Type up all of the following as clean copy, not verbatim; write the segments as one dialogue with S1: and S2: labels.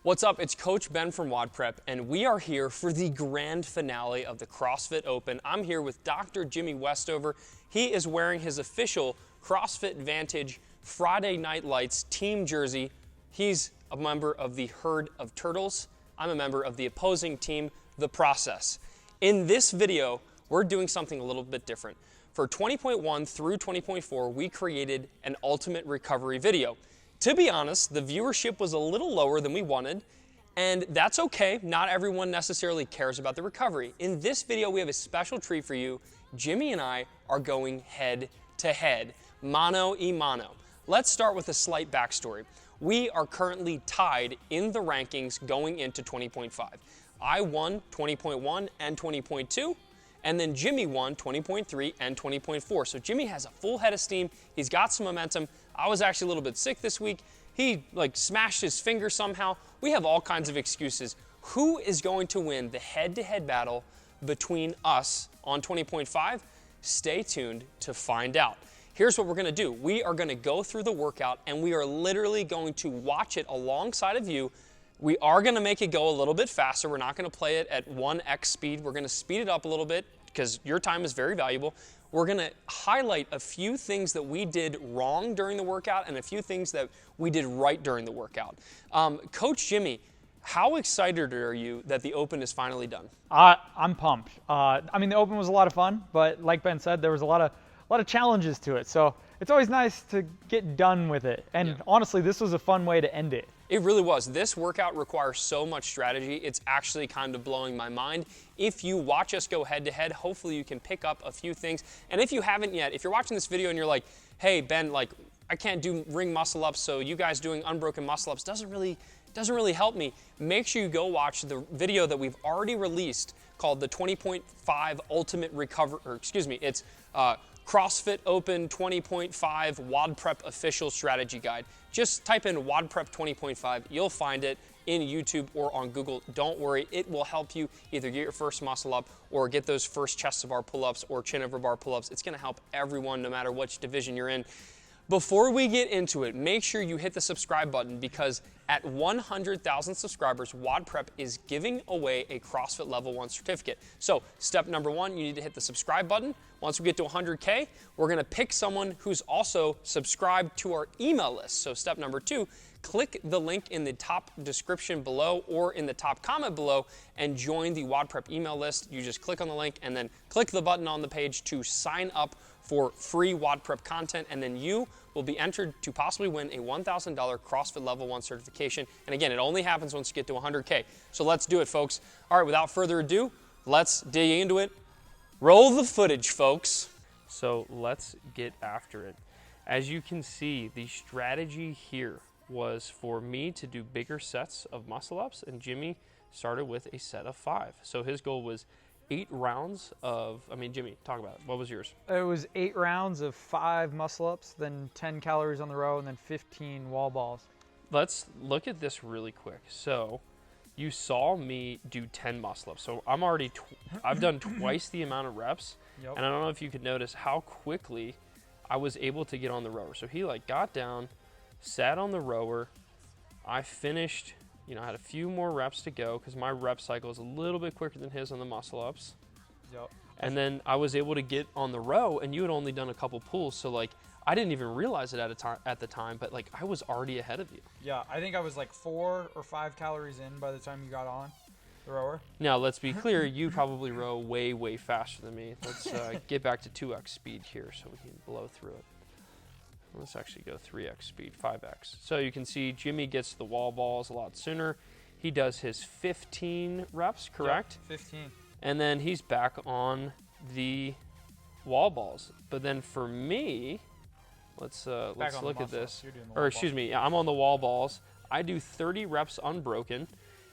S1: What's up? It's Coach Ben from WODprep, and we are here for the grand finale of the CrossFit Open. I'm here with Dr. Jimmy Westover. He is wearing his official CrossFit Vantage Friday Night Lights team jersey. He's a member of the herd of turtles. I'm a member of the opposing team, The Process. In this video, we're doing something a little bit different. For 20.1 through 20.4, we created an ultimate recovery video. To be honest, the viewership was a little lower than we wanted, and that's okay. Not everyone necessarily cares about the recovery. In this video, we have a special treat for you. Jimmy and I are going head to head, mano a mano. Let's start with a slight backstory. We are currently tied in the rankings going into 20.5. I won 20.1 and 20.2. And then Jimmy won 20.3 and 20.4. So Jimmy has a full head of steam. He's got some momentum. I was actually a little bit sick this week. He smashed his finger somehow. We have all kinds of excuses. Who is going to win the head-to-head battle between us on 20.5? Stay tuned to find out. Here's what we're gonna do. We are gonna go through the workout and we are literally going to watch it alongside of you. We are gonna make it go a little bit faster. We're not gonna play it at 1x speed. We're gonna speed it up a little bit because your time is very valuable. We're gonna highlight a few things that we did wrong during the workout and a few things that we did right during the workout. Coach Jimmy, how excited are you that the Open is finally done?
S2: I'm pumped. The Open was a lot of fun, but like Ben said, there was a lot of challenges to it. So it's always nice to get done with it. And honestly, this was a fun way to end it.
S1: It really was. This workout requires so much strategy. It's actually kind of blowing my mind. If you watch us go head to head, hopefully you can pick up a few things. And if you haven't yet, if you're watching this video and you're like, hey, Ben, I can't do ring muscle ups, so you guys doing unbroken muscle ups doesn't really help me. Make sure you go watch the video that we've already released called the 20.5 Ultimate Recovery, it's CrossFit Open 20.5 WODprep Official Strategy Guide. Just type in WODprep 20.5. You'll find it in YouTube or on Google. Don't worry, it will help you either get your first muscle up or get those first chest to bar pull-ups or chin over bar pull-ups. It's gonna help everyone no matter which division you're in. Before we get into it, make sure you hit the subscribe button because at 100,000 subscribers, WODprep is giving away a CrossFit Level 1 certificate. So step number one, you need to hit the subscribe button. Once we get to 100K, we're gonna pick someone who's also subscribed to our email list. So step number two, click the link in the top description below or in the top comment below and join the WODprep email list. You just click on the link and then click the button on the page to sign up for free WODprep content, and then you will be entered to possibly win a $1,000 CrossFit Level 1 certification. And again, it only happens once you get to 100K. So let's do it, folks. All right, without further ado, let's dig into it. Roll the footage, folks. So let's get after it. As you can see, the strategy here was for me to do bigger sets of muscle ups, and Jimmy started with a set of 5. So his goal was 8 rounds of, Jimmy, talk about it. What was yours?
S2: It was 8 rounds of 5 muscle ups, then 10 calories on the row, and then 15 wall balls.
S1: Let's look at this really quick. So you saw me do 10 muscle ups. So I've done twice the amount of reps. Yep. And I don't know if you could notice how quickly I was able to get on the rower. So he got down, sat on the rower. I finished, I had a few more reps to go because my rep cycle is a little bit quicker than his on the muscle ups.
S2: Yep.
S1: And then I was able to get on the row, and you had only done a couple pulls, so I didn't even realize it at the time, but I was already ahead of you.
S2: Yeah, I think I was 4 or 5 calories in by the time you got on the rower.
S1: Now, let's be clear, you probably row way, way faster than me. Let's get back to 2x speed here so we can blow through it. Let's actually go 3x speed, 5x. So you can see Jimmy gets the wall balls a lot sooner. He does his 15 reps, correct?
S2: Yep, 15.
S1: And then he's back on the wall balls. But then for me, let's look at this. I'm on the wall balls. I do 30 reps unbroken,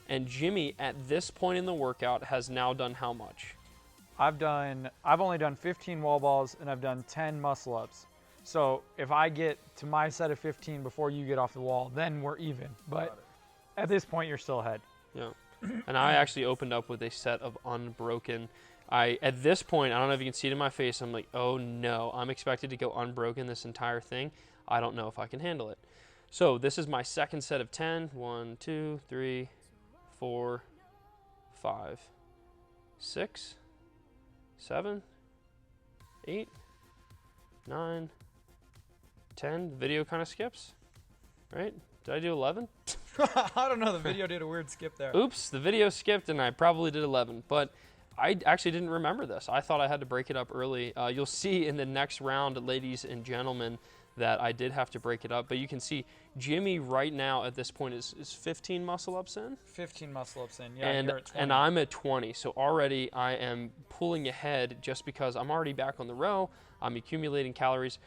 S1: and Jimmy at this point in the workout has now done how much?
S2: I've only done 15 wall balls and I've done 10 muscle ups. So if I get to my set of 15 before you get off the wall, then we're even. But at this point, you're still ahead.
S1: Yeah. And I actually opened up with a set of unbroken. At this point, I don't know if you can see it in my face, I'm like, oh no, I'm expected to go unbroken this entire thing. I don't know if I can handle it. So this is my second set of 10. 1, 2, 3, 4, 5, 6, 7, 8, 9, 10. The video kind of skips, right? Did I do 11?
S2: I don't know. The video did a weird skip there.
S1: Oops, the video skipped and I probably did 11. But I actually didn't remember this. I thought I had to break it up early. You'll see in the next round, ladies and gentlemen, that I did have to break it up. But you can see Jimmy right now at this point is 15 muscle-ups in.
S2: 15 muscle-ups in, yeah, you're at 20.
S1: And I'm at 20. So already I am pulling ahead just because I'm already back on the row. I'm accumulating calories.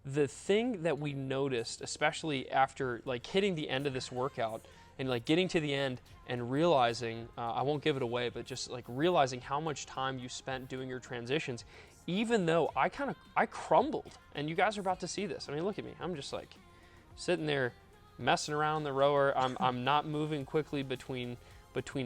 S1: The thing that we noticed, especially after like hitting the end of this workout and like getting to the end and realizing, I won't give it away, but just like realizing how much time you spent doing your transitions, even though I crumbled, and you guys are about to see this. I mean, look at me. I'm just like sitting there messing around the rower. I'm not moving quickly between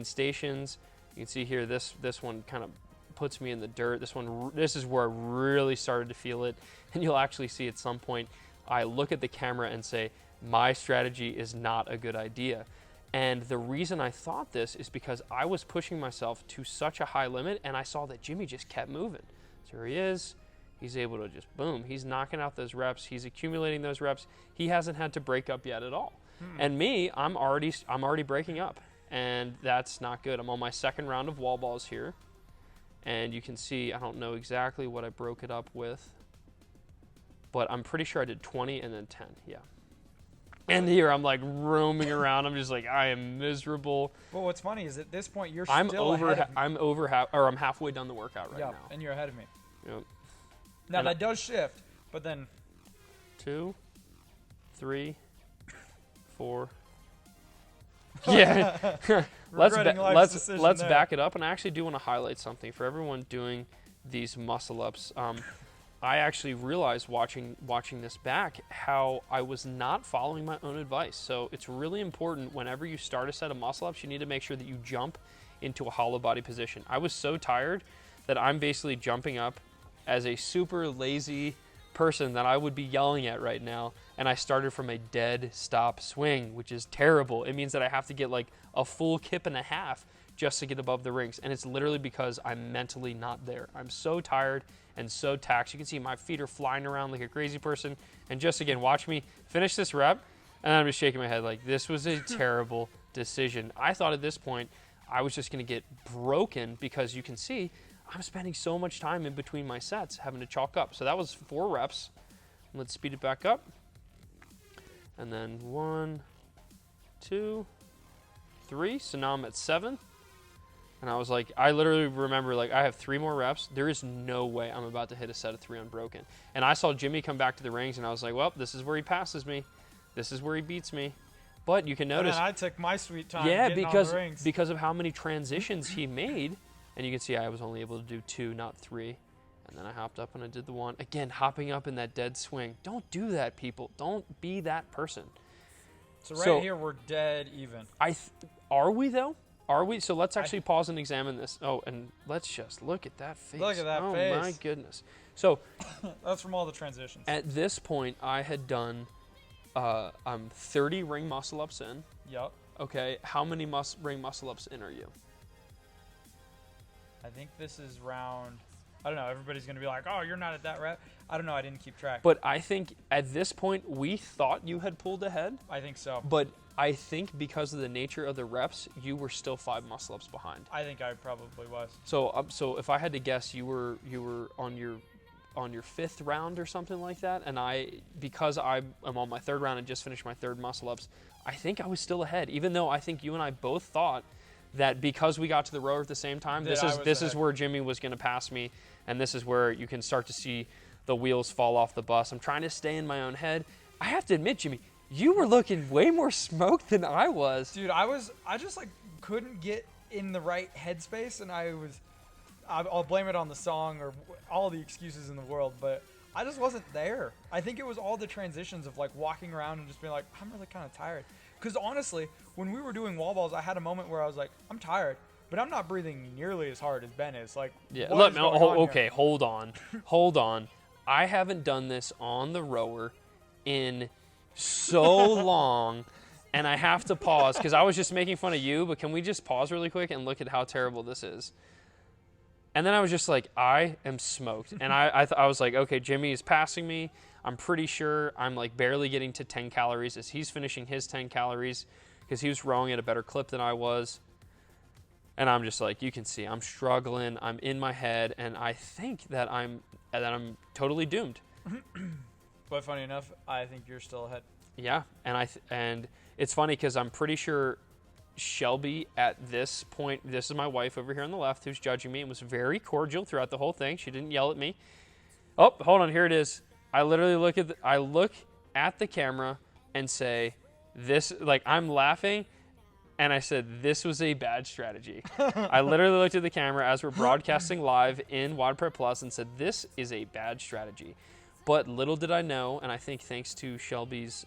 S1: stations. You can see here, this one kind of puts me in the dirt. This is where I really started to feel it. And you'll actually see at some point, I look at the camera and say, my strategy is not a good idea. And the reason I thought this is because I was pushing myself to such a high limit, and I saw that Jimmy just kept moving. So here he is. He's able to just, boom, he's knocking out those reps. He's accumulating those reps. He hasn't had to break up yet at all. And me, I'm already breaking up, and that's not good. I'm on my second round of wall balls here. And you can see, I don't know exactly what I broke it up with, but I'm pretty sure I did 20 and then 10, yeah. And here I'm like roaming around. I'm just like, I am miserable.
S2: But what's funny is at this point you're
S1: I'm
S2: still ahead of me.
S1: I'm halfway done the workout right now.
S2: And you're ahead of me.
S1: Yep.
S2: Now
S1: And
S2: that does shift, but then
S1: 2, 3, 4. Yeah. let's back it up, and I actually do want to highlight something for everyone doing these muscle ups. I actually realized watching this back how I was not following my own advice. So it's really important whenever you start a set of muscle ups, you need to make sure that you jump into a hollow body position. I was so tired that I'm basically jumping up as a super lazy person that I would be yelling at right now, and I started from a dead stop swing, which is terrible. It means that I have to get like a full kip and a half just to get above the rings, and it's literally because I'm mentally not there. I'm so tired and so taxed. You can see my feet are flying around like a crazy person, and just again, watch me finish this rep, and I'm just shaking my head like this was a terrible decision. I thought at this point I was just gonna get broken because you can see I'm spending so much time in between my sets having to chalk up. So that was 4 reps. Let's speed it back up. And then 1, 2, 3. So now I'm at 7. And I was like, I literally remember like I have 3 more reps. There is no way I'm about to hit a set of 3 unbroken. And I saw Jimmy come back to the rings, and I was like, well, this is where he passes me. This is where he beats me. But you can notice.
S2: And I took my sweet time.
S1: Yeah,
S2: getting on the rings.
S1: because of how many transitions he made. And you can see I was only able to do 2, not 3. And then I hopped up and I did the 1. Again, hopping up in that dead swing. Don't do that, people. Don't be that person.
S2: So here we're dead even.
S1: Are we, though? Are we? So let's actually pause and examine this. Oh, and let's just look at that face.
S2: Look at that face.
S1: Oh, my goodness. So
S2: that's from all the transitions.
S1: At this point, I had done 30 ring muscle-ups in.
S2: Yep.
S1: Okay, how many ring muscle-ups in are you?
S2: I think this is round, I don't know, everybody's going to be like, oh, you're not at that rep. I don't know, I didn't keep track.
S1: But I think at this point, we thought you had pulled ahead.
S2: I think so.
S1: But I think because of the nature of the reps, you were still 5 muscle-ups behind.
S2: I think I probably was.
S1: So if I had to guess, you were on your 5th round or something like that, and because I am on my 3rd round and just finished my 3rd muscle-ups, I think I was still ahead, even though I think you and I both thought that because we got to the rower at the same time, this is where Jimmy was going to pass me, and this is where you can start to see the wheels fall off the bus. I'm trying to stay in my own head. I have to admit, Jimmy, you were looking way more smoked than I was.
S2: Dude, I just like couldn't get in the right headspace, and I'll blame it on the song or all the excuses in the world, but I just wasn't there. I think it was all the transitions of like walking around and just being like, I'm really kind of tired. Because honestly, when we were doing wall balls, I had a moment where I was like, I'm tired, but I'm not breathing nearly as hard as Ben is. Like,
S1: yeah. Okay, hold on. I haven't done this on the rower in so long, and I have to pause because I was just making fun of you, but can we just pause really quick and look at how terrible this is? And then I was just like, I am smoked. And I was like, okay, Jimmy is passing me. I'm pretty sure I'm like barely getting to 10 calories as he's finishing his 10 calories because he was rowing at a better clip than I was. And I'm just like, you can see I'm struggling. I'm in my head, and I think that I'm totally doomed.
S2: But funny enough, I think you're still ahead.
S1: Yeah, and it's funny because I'm pretty sure Shelby at this point, this is my wife over here on the left who's judging me and was very cordial throughout the whole thing. She didn't yell at me. Oh, hold on, here it is. I literally look at the camera and say this, like I'm laughing, and I said this was a bad strategy. I literally looked at the camera as we're broadcasting live in WODprep Plus and said this is a bad strategy. But little did I know, and I think thanks to Shelby's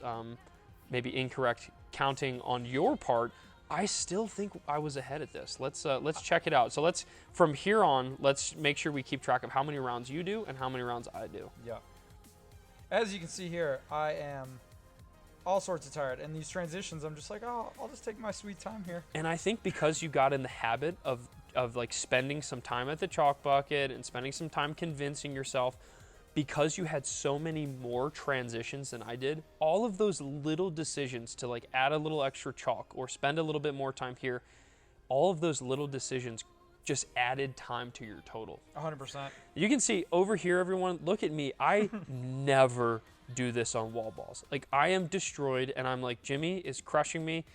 S1: maybe incorrect counting on your part, I still think I was ahead at this. Let's check it out. So from here on, let's make sure we keep track of how many rounds you do and how many rounds I do.
S2: Yeah. As you can see here, I am all sorts of tired. And these transitions, I'm just like, oh, I'll just take my sweet time here.
S1: And I think because you got in the habit of like spending some time at the chalk bucket and spending some time convincing yourself, because you had so many more transitions than I did, all of those little decisions to like add a little extra chalk or spend a little bit more time here, all of those little decisions just added time to your total.
S2: 100%. You
S1: can see over here, everyone, look at me. I never do this on wall balls. Like I am destroyed and I'm like, Jimmy is crushing me.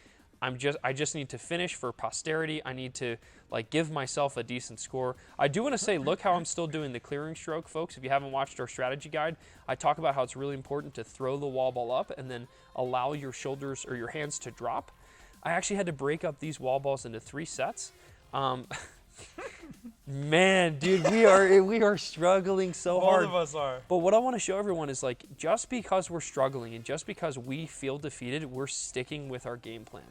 S1: I just need to finish for posterity. I need to like give myself a decent score. I do want to say, look how I'm still doing the clearing stroke, folks. If you haven't watched our strategy guide, I talk about how it's really important to throw the wall ball up and then allow your shoulders or your hands to drop. I actually had to break up these wall balls into 3 sets. Man, dude, we are struggling so hard.
S2: Both of us are.
S1: But what I want to show everyone is like, just because we're struggling and just because we feel defeated, we're sticking with our game plan.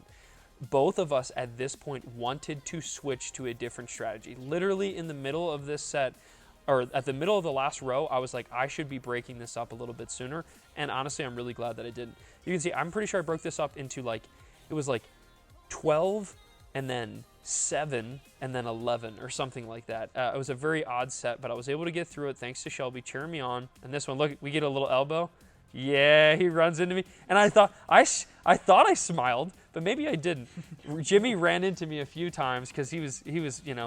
S1: Both of us at this point wanted to switch to a different strategy. Literally in the middle of this set, or at the middle of the last row, I was like, I should be breaking this up a little bit sooner. And honestly, I'm really glad that I didn't. You can see, I'm pretty sure I broke this up into like, it was like 12 and then 7 and then 11 or something like that. It was a very odd set, but I was able to get through it thanks to Shelby cheering me on. And this one, look, we get a little elbow. Yeah, he runs into me. And I thought I smiled, but maybe I didn't. Jimmy ran into me a few times because he was,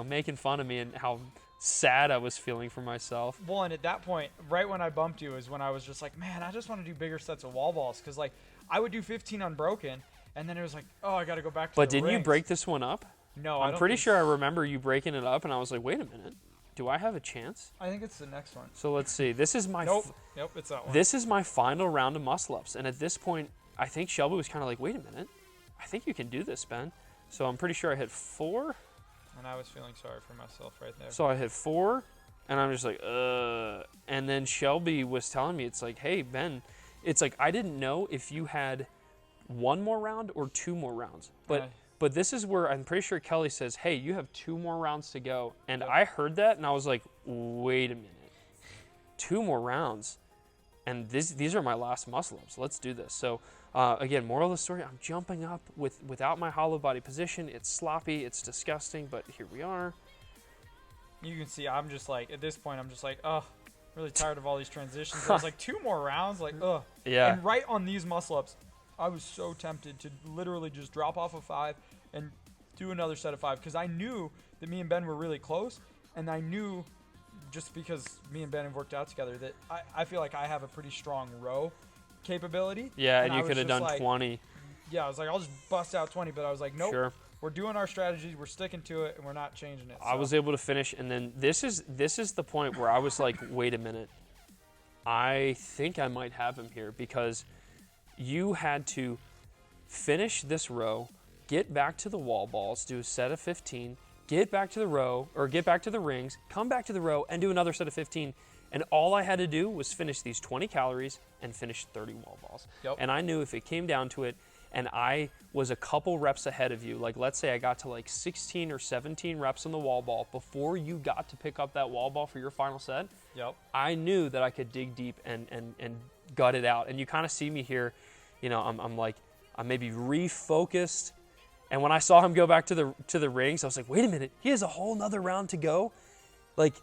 S1: making fun of me and how sad I was feeling for myself.
S2: Well, and at that point, right when I bumped you is when I was just like, man, I just want to do bigger sets of wall balls. Because like I would do 15 unbroken, and then it was like, oh, I got to go back to the
S1: But didn't
S2: rings.
S1: you break this one up?
S2: No,
S1: I'm pretty sure I remember you breaking it up, and I was like, wait a minute. Do I have a chance?
S2: I think it's the next one.
S1: So let's see. This is my
S2: Nope, it's that one.
S1: This is my final round of muscle ups, and at this point, I think Shelby was kind of like, "Wait a minute, I think you can do this, Ben." So I'm pretty sure I hit 4.
S2: And I was feeling sorry for myself right there.
S1: So I hit 4, and I'm just like, And then Shelby was telling me, it's like, "Hey, Ben," it's like I didn't know if you had 1 more round or 2 more rounds, But this is where I'm pretty sure Kelly says, hey, you have 2 more rounds to go. And I heard that, and I was like, wait a minute. 2 more rounds? And these are my last muscle-ups. Let's do this. So, again, moral of the story, I'm jumping up without my hollow body position. It's sloppy. It's disgusting, but here we are.
S2: You can see I'm just like, at this point, I'm just like, oh, really tired of all these transitions. I was like, 2 more rounds? Like, ugh.
S1: Yeah.
S2: And right on these muscle-ups, I was so tempted to literally just drop off of 5 and do another set of 5 because I knew that me and Ben were really close, and I knew just because me and Ben have worked out together that I feel like I have a pretty strong row capability.
S1: Yeah, and you could have done
S2: like,
S1: 20.
S2: Yeah, I was like, I'll just bust out 20, but I was like, nope.
S1: Sure.
S2: We're doing our strategies, we're sticking to it, and we're not changing it. So.
S1: I was able to finish, and then this is the point where I was like, wait a minute. I think I might have him here because you had to finish this row, get back to the wall balls, do a set of 15, get back to the row, or get back to the rings, come back to the row, and do another set of 15. And all I had to do was finish these 20 calories and finish 30 wall balls.
S2: Yep.
S1: And I knew if it came down to it, and I was a couple reps ahead of you, like let's say I got to like 16 or 17 reps on the wall ball before you got to pick up that wall ball for your final set,
S2: Yep.
S1: I knew that I could dig deep and gut it out. And you kind of see me here. you know, I'm like, I'm maybe refocused. And when I saw him go back to the rings, I was like, wait a minute, he has a whole nother round to go. Like,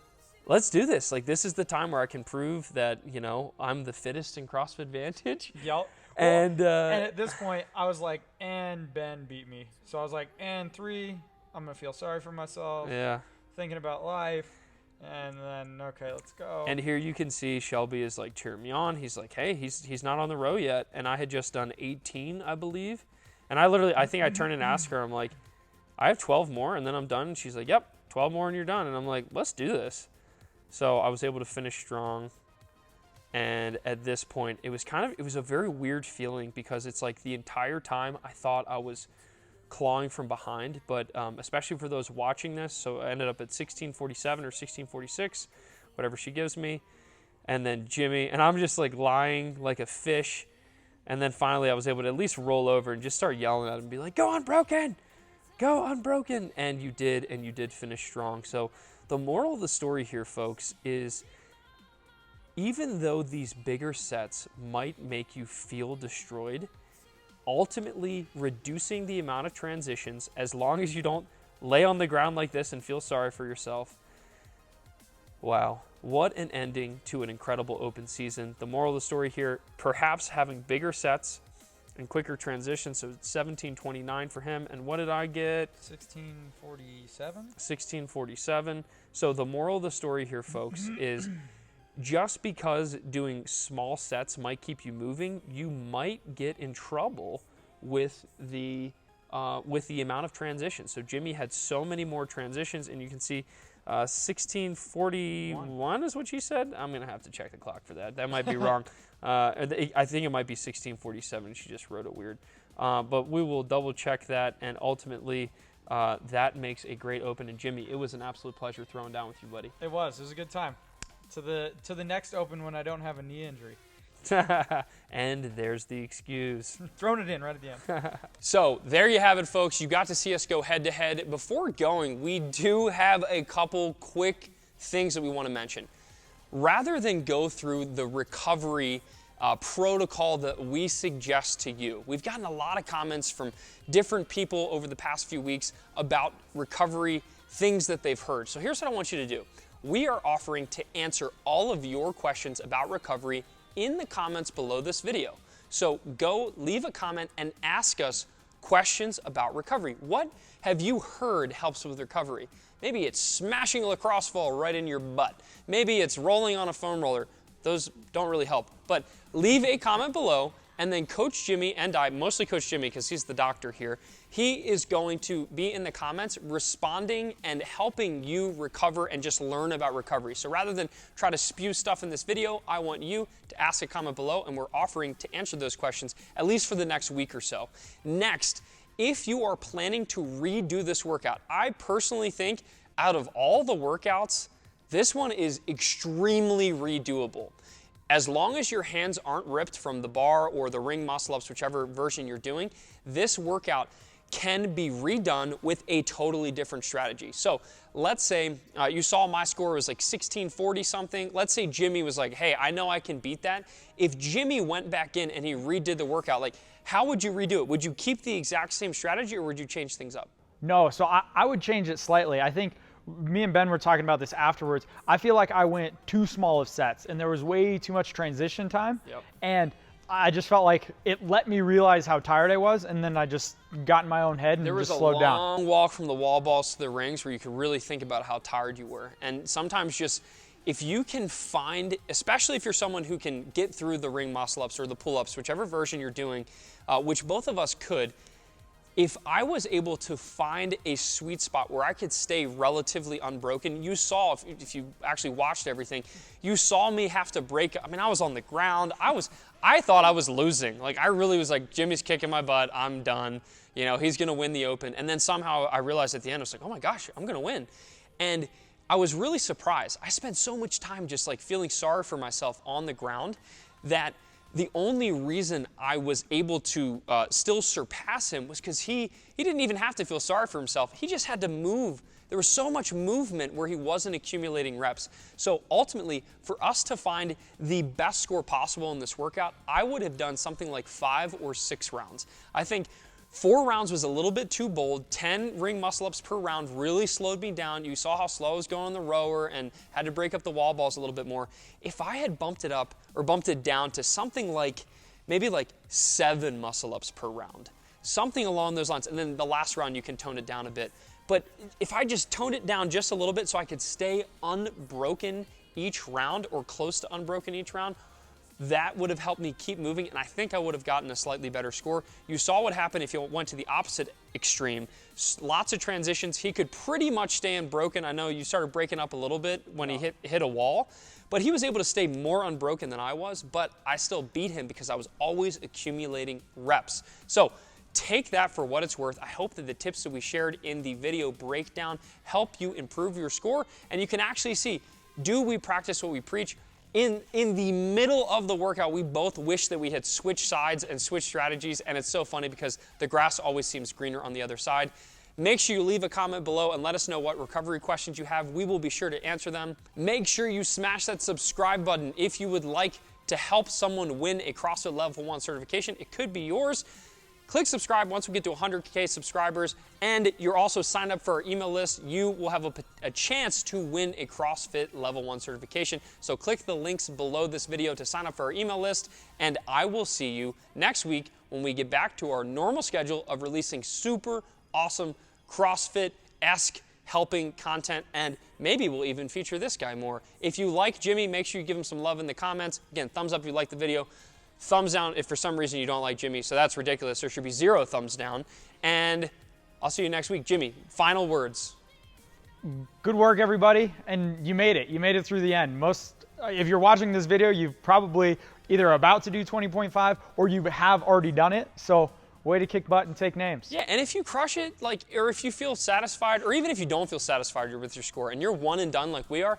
S1: let's do this. Like, this is the time where I can prove that, you know, I'm the fittest in CrossFit Vantage.
S2: Yep.
S1: And
S2: at this point, I was like, and Ben beat me. So I was like, and 3, I'm going to feel sorry for myself.
S1: Yeah.
S2: Thinking about life. And then, okay, let's go.
S1: And here you can see Shelby is like cheering me on. He's like, hey, he's not on the row yet. And I had just done 18, I believe. And I think I turned and asked her, I'm like, I have 12 more and then I'm done. And she's like, yep, 12 more and you're done. And I'm like, let's do this. So I was able to finish strong. And at this point, it was a very weird feeling because it's like the entire time I thought I was clawing from behind, but especially for those watching this, so I ended up at 16:47 or 16:46, whatever she gives me, and then Jimmy, and I'm just like lying like a fish, and then finally I was able to at least roll over and just start yelling at him and be like, go unbroken, and you did finish strong. So the moral of the story here, folks, is even though these bigger sets might make you feel destroyed, ultimately reducing the amount of transitions, as long as you don't lay on the ground like this and feel sorry for yourself. Wow, what an ending to an incredible open season. The moral of the story here, perhaps having bigger sets and quicker transitions. So 17:29 for him. And what did I get?
S2: 16:47.
S1: 16:47. So the moral of the story here, folks, is just because doing small sets might keep you moving, you might get in trouble with the amount of transitions. So Jimmy had so many more transitions, and you can see 16:41 is what she said. I'm gonna have to check the clock for that. That might be wrong. I think it might be 16:47. She just wrote it weird. But we will double check that, and ultimately that makes a great open. And Jimmy, it was an absolute pleasure throwing down with you, buddy.
S2: It was a good time. To the next open when I don't have a knee injury.
S1: And there's the excuse.
S2: Throwing it in right at the end.
S1: So there you have it, folks. You got to see us go head to head. Before going, we do have a couple quick things that we want to mention. Rather than go through the recovery protocol that we suggest to you, we've gotten a lot of comments from different people over the past few weeks about recovery, things that they've heard. So here's what I want you to do. We are offering to answer all of your questions about recovery in the comments below this video. So go leave a comment and ask us questions about recovery. What have you heard helps with recovery? Maybe it's smashing a lacrosse ball right in your butt. Maybe it's rolling on a foam roller. Those don't really help. But leave a comment below, and then Coach Jimmy and I, mostly Coach Jimmy because he's the doctor here, he is going to be in the comments responding and helping you recover and just learn about recovery. So rather than try to spew stuff in this video, I want you to ask a comment below, and we're offering to answer those questions at least for the next week or so. Next, if you are planning to redo this workout, I personally think out of all the workouts, this one is extremely redoable. As long as your hands aren't ripped from the bar or the ring muscle-ups, whichever version you're doing, this workout can be redone with a totally different strategy. So let's say you saw my score was like 1640 something. Let's say Jimmy was like, hey, I know I can beat that. If Jimmy went back in and he redid the workout, like how would you redo it? Would you keep the exact same strategy or would you change things up?
S2: No, so I would change it slightly. I think me and Ben were talking about this afterwards. I feel like I went too small of sets and there was way too much transition time.
S1: Yep.
S2: And I just felt like it let me realize how tired I was, and then I just got in my own head and just slowed down.
S1: There was a long walk from the wall balls to the rings where you could really think about how tired you were. And sometimes just, if you can find, especially if you're someone who can get through the ring muscle-ups or the pull-ups, whichever version you're doing, which both of us could, if I was able to find a sweet spot where I could stay relatively unbroken, you saw, if you actually watched everything, you saw me have to break. I mean, I was on the ground. I thought I was losing. Like, I really was like, Jimmy's kicking my butt. I'm done. You know, he's going to win the open. And then somehow I realized at the end, I was like, oh my gosh, I'm going to win. And I was really surprised. I spent so much time just like feeling sorry for myself on the ground that the only reason I was able to still surpass him was because he didn't even have to feel sorry for himself. He just had to move there was so much movement where he wasn't accumulating reps. So ultimately, for us to find the best score possible in this workout, I would have done something like 5 or 6 rounds. I think 4 rounds was a little bit too bold. 10 ring muscle ups per round really slowed me down. You saw how slow I was going on the rower and had to break up the wall balls a little bit more. If I had bumped it up or bumped it down to something like maybe like 7 muscle ups per round, something along those lines, and then the last round you can tone it down a bit. But if I just toned it down just a little bit so I could stay unbroken each round or close to unbroken each round, that would have helped me keep moving, and I think I would have gotten a slightly better score. You saw what happened if you went to the opposite extreme. Lots of transitions. He could pretty much stay unbroken. I know you started breaking up a little bit when he hit a wall, but he was able to stay more unbroken than I was, but I still beat him because I was always accumulating reps. So take that for what it's worth. I hope that the tips that we shared in the video breakdown help you improve your score, and you can actually see, do we practice what we preach? In the middle of the workout, we both wish that we had switched sides and switched strategies, and it's so funny because the grass always seems greener on the other side. Make sure you leave a comment below and let us know what recovery questions you have. We will be sure to answer them. Make sure you smash that subscribe button if you would like to help someone win a CrossFit Level 1 certification. It could be yours. Click subscribe once we get to 100K subscribers, and you're also signed up for our email list. You will have a chance to win a CrossFit Level 1 certification. So click the links below this video to sign up for our email list, and I will see you next week when we get back to our normal schedule of releasing super awesome CrossFit-esque helping content, and maybe we'll even feature this guy more. If you like Jimmy, make sure you give him some love in the comments. Again, thumbs up if you like the video. Thumbs down if for some reason you don't like Jimmy, so that's ridiculous. There should be 0 thumbs down. And I'll see you next week. Jimmy, final words.
S2: Good work, everybody, and you made it. You made it through the end. If you're watching this video, you've probably either about to do 20.5 or you have already done it. So way to kick butt and take names.
S1: Yeah, and if you crush it, or if you feel satisfied, or even if you don't feel satisfied with your score and you're one and done like we are,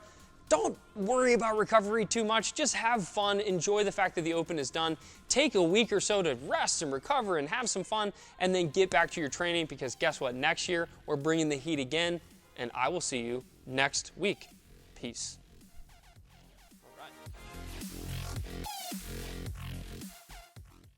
S1: don't worry about recovery too much. Just have fun. Enjoy the fact that the Open is done. Take a week or so to rest and recover and have some fun, and then get back to your training, because guess what? Next year, we're bringing the heat again, and I will see you next week. Peace.